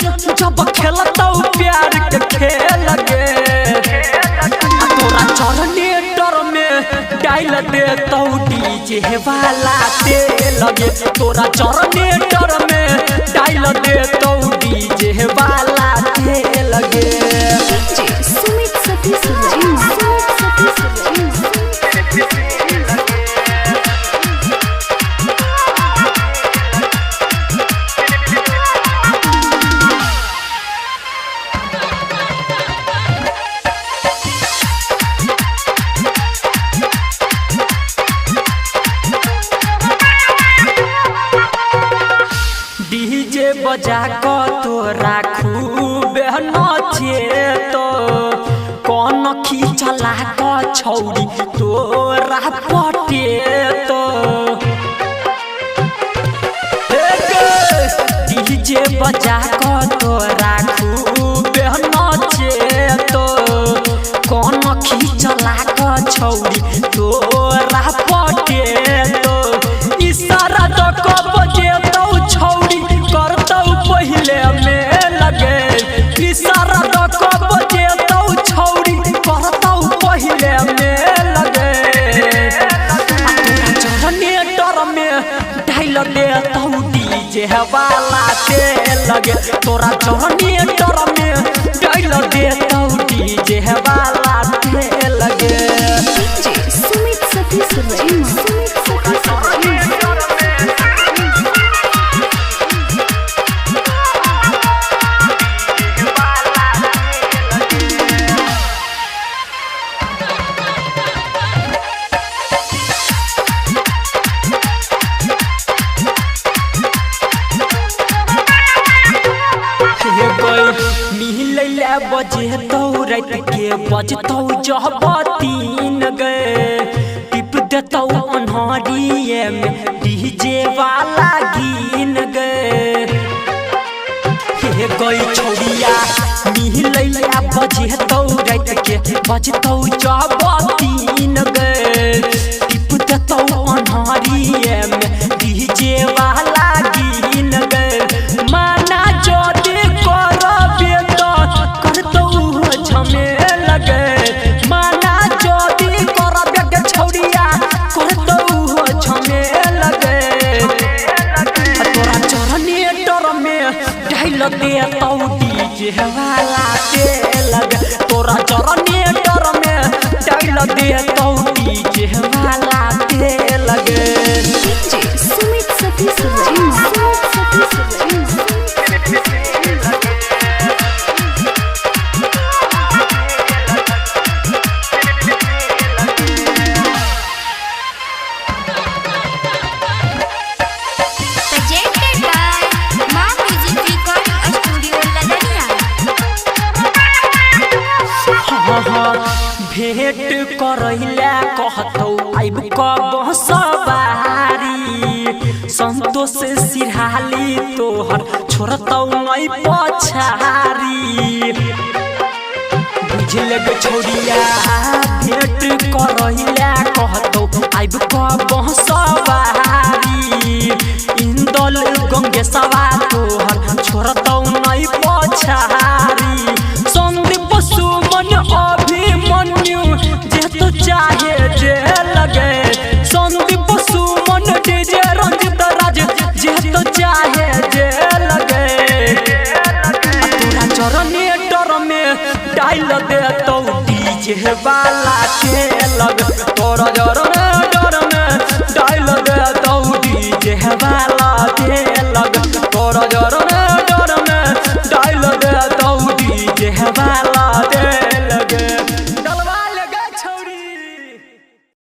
जब खेलता प्यार के खेल गे तोरा जनरेटर में डाल देता डीजे वाला तेल गे तोरा जनरेटर में डाल देता डीजे वाला तेल गे सुमित सतीश डीजे बजा को तोरा खूब नचे तो कौन खींचला को छौरी तोरा पटे तो डीजे बजा को तोरा खूब नचे तो कौन खींचला को छौरी तोरा पटे तो इशारा तो कब बजे छौरी करतौ पहले में लगे इशारा तो कब जेतौ छौरी करतौ पहले में लगे जनरेटर में डाल देतौ डीजे वाला तेल लगे तोरा जनरेटर में डाल देतौ डीजे वाला तेल लगे सुमित सतीश बजेतौ रात के बजतौ जब 3 गे टिप देतौ अन्हारिये में डीजे वाला गीन गे हे गई छौरिया मिलैया बजेतौ रात के बजतौ जब 3 गे टिप देतौ अन्हारिये में डीजे वाला गीन गे माना जोदे करबे माना जोदी करबे के छौरिया करतौ झमेल गे तोरा जनरेटर में डाल देतौ डीजे वाला तेल गे तोरा जनरेटर में डाल देतौ डीजे वाला तेल गे सुमित सतीश भेंट करैला कहतौ आइब कब सवारी संतोष सिरहाली तोहर छोड़तौ नहीं पछारी बुझल गे छौरिया भेंट करैला कहतौ आइब कब सवारी इंदल गंगेशवा तोहर छोड़तौ नहीं पछारी संदीप सुमन अभिमन्यु जे चाहे जे लगे संदीप सुमन डीजे रंजित राज जे चाहे जे लगे तोरा जनरेटर में डाल देतौ डीजे वाला तेल लगे